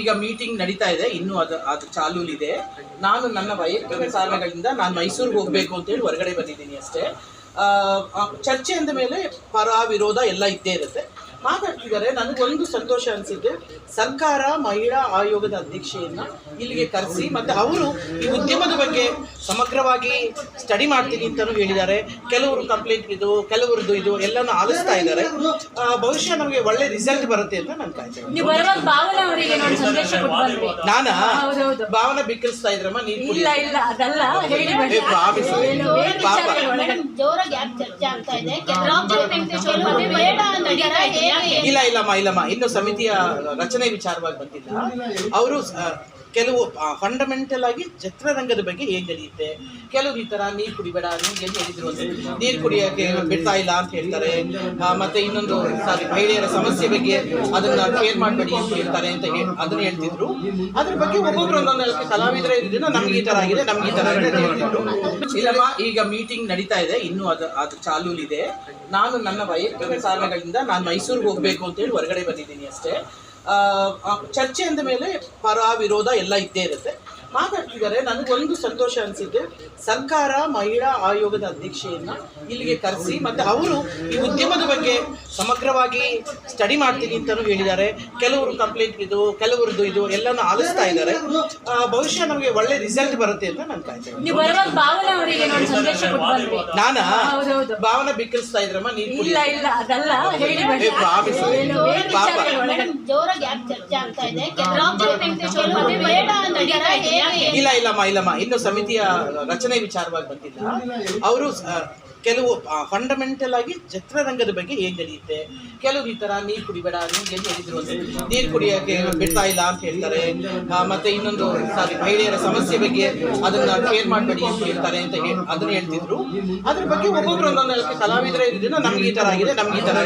ಈಗ ಮೀಟಿಂಗ್ ನಡೀತಾ ಇದೆ, ಇನ್ನೂ ಅದು ಚಾಲೂಲಿದೆ. ನಾನು ನನ್ನ ವೈಯಕ್ತಿಕ ಕಾರಣಗಳಿಂದ ನಾನು ಮೈಸೂರಿಗೆ ಹೋಗಬೇಕು ಅಂತೇಳಿ ಹೊರಗಡೆ ಬಂದಿದ್ದೀನಿ ಅಷ್ಟೇ. ಚರ್ಚೆ ಅಂದ ಮೇಲೆ ಪರ ವಿರೋಧ ಎಲ್ಲ ಇದ್ದೇ ಇರುತ್ತೆ, ಮಾತಾಡ್ತಿದ್ದಾರೆ. ನನಗೊಂದು ಸಂತೋಷ ಅನಿಸಿದ್ದು, ಸರ್ಕಾರ ಮಹಿಳಾ ಆಯೋಗದ ಅಧ್ಯಕ್ಷೆಯನ್ನು ಇಲ್ಲಿಗೆ ಕರೆಸಿ ಮತ್ತು ಅವರು ಈ ಉದ್ಯಮದ ಬಗ್ಗೆ ಸಮಗ್ರವಾಗಿ ಸ್ಟಡಿ ಮಾಡ್ತೀನಿ ಅಂತಲೂ ಹೇಳಿದ್ದಾರೆ. ಕೆಲವರು ಕಂಪ್ಲೇಂಟ್ ಇದು, ಕೆಲವರದ್ದು ಇದು ಎಲ್ಲನೂ ಆಲಿಸ್ತಾ ಇದ್ದಾರೆ. ಬಹುಶಃ ನಮಗೆ ಒಳ್ಳೆ ರಿಸಲ್ಟ್ ಬರುತ್ತೆ ಅಂತ ನಾನು ಕಾಯ್ತೇನೆ. ನಾನಾ ಭಾವನ ಬಿಕ್ಕರಿಸ್ತಾ ಇದ್ರಮ್ಮ, ನೀವು ಇಲ್ಲಮ್ಮ ಇನ್ನು ಸಮಿತಿಯ ರಚನೆ ವಿಚಾರವಾಗಿ ಬಂದಿಲ್ಲ. ಅವರು ಕೆಲವು ಫಂಡಮೆಂಟಲ್ ಆಗಿ ಚಿತ್ರರಂಗದ ಬಗ್ಗೆ ಹೇಗೆ ನಡೆಯುತ್ತೆ, ಕೆಲವರು ಈ ಥರ ನೀರು ಕುಡಿಬೇಡ, ನೀರು ಎಲ್ಲಿ ಹೇಳಿದ್ರು ಅಂದ್ರೆ ನೀರು ಕುಡಿಯೋಕ್ಕೆ ಬಿಡ್ತಾ ಇಲ್ಲ ಅಂತ ಹೇಳ್ತಾರೆ. ಮತ್ತೆ ಇನ್ನೊಂದು ಮಹಿಳೆಯರ ಸಮಸ್ಯೆ ಬಗ್ಗೆ ಅದನ್ನ ಕೇರ್ ಮಾಡಬೇಡಿ ಅಂತ ಹೇಳ್ತಾರೆ ಅಂತ ಅದನ್ನ ಹೇಳ್ತಿದ್ರು. ಅದ್ರ ಬಗ್ಗೆ ಒಬ್ಬೊಬ್ರು ಒಂದೊಂದು ಕಲಾವಿದರೇ ಇದ್ರಿಂದ ನಮ್ಗೆ ಈ ಥರ ಆಗಿದೆ, ನಮ್ಗೆ ಈ ಥರ ಅಂತ ಹೇಳ್ತಿದ್ರು. ಇಲ್ಲಮ್ಮ ಈಗ ಮೀಟಿಂಗ್ ನಡೀತಾ ಇದೆ, ಇನ್ನೂ ಅದು ಚಾಲೂಲಿದೆ. ನಾನು ನನ್ನ ವೈಯಕ್ತಿಕ ಕಾರಣಗಳಿಂದ ನಾನು ಮೈಸೂರಿಗೆ ಹೋಗಬೇಕು ಅಂತೇಳಿ ಹೊರಗಡೆ ಬಂದಿದ್ದೀನಿ ಅಷ್ಟೇ. ಚರ್ಚೆ ಅಂದ ಮೇಲೆ ಪರ ವಿರೋಧ ಎಲ್ಲ ಇದ್ದೇ ಇರುತ್ತೆ, ಮಾತಾಡ್ತಿದ್ದಾರೆ. ನನಗೊಂದು ಸಂತೋಷ ಅನಿಸಿದ್ದು, ಸರ್ಕಾರ ಮಹಿಳಾ ಆಯೋಗದ ಅಧ್ಯಕ್ಷೆಯನ್ನು ಇಲ್ಲಿಗೆ ಕರೆಸಿ ಮತ್ತು ಅವರು ಈ ಉದ್ಯಮದ ಬಗ್ಗೆ ಸಮಗ್ರವಾಗಿ ಸ್ಟಡಿ ಮಾಡ್ತೀನಿ ಅಂತಲೂ ಹೇಳಿದ್ದಾರೆ. ಕೆಲವರು ಕಂಪ್ಲೇಂಟ್ ಇದು, ಕೆಲವರದ್ದು ಇದು ಎಲ್ಲನೂ ಆಲಿಸ್ತಾ ಇದ್ದಾರೆ. ಬಹುಶಃ ನಮಗೆ ಒಳ್ಳೆ ರಿಸಲ್ಟ್ ಬರುತ್ತೆ ಅಂತ ನಾನು ಕಾಯ್ತೇನೆ. ನಾನಾ ಭಾವನ ಬಿಕ್ಕರಿಸ್ತಾ ಇದ್ರಮ್ಮ, ನೀವು ಇಲ್ಲಮ್ಮ ಇನ್ನು ಸಮಿತಿಯ ರಚನೆ ವಿಚಾರವಾಗಿ ಬಂದಿಲ್ಲ. ಅವರು ಕೆಲವು ಫಂಡಮೆಂಟಲ್ ಆಗಿ ಚಿತ್ರರಂಗದ ಬಗ್ಗೆ ಹೇಗೆ ನಡೆಯುತ್ತೆ, ಕೆಲವರು ಈ ಥರ ನೀರು ಕುಡಿಬೇಡ, ನೀರು ಎಲ್ಲಿ ಹೇಳಿದ್ರು ಅಂದ್ರೆ ನೀರು ಕುಡಿಯೋಕ್ಕೆ ಬಿಡ್ತಾ ಇಲ್ಲ ಅಂತ ಹೇಳ್ತಾರೆ. ಮತ್ತೆ ಇನ್ನೊಂದು ಮಹಿಳೆಯರ ಸಮಸ್ಯೆ ಬಗ್ಗೆ ಅದನ್ನ ಕೇರ್ ಮಾಡಬೇಡಿ ಅಂತ ಹೇಳ್ತಾರೆ ಅಂತ ಅದನ್ನ ಹೇಳ್ತಿದ್ರು. ಅದ್ರ ಬಗ್ಗೆ ಒಬ್ಬೊಬ್ರು ಒಂದೊಂದು ಕಲಾವಿದರೇ ಇದ್ರಿಂದ ನಮ್ಗೆ ಈ ಥರ ಆಗಿದೆ, ನಮ್ಗೆ ಈ ಥರ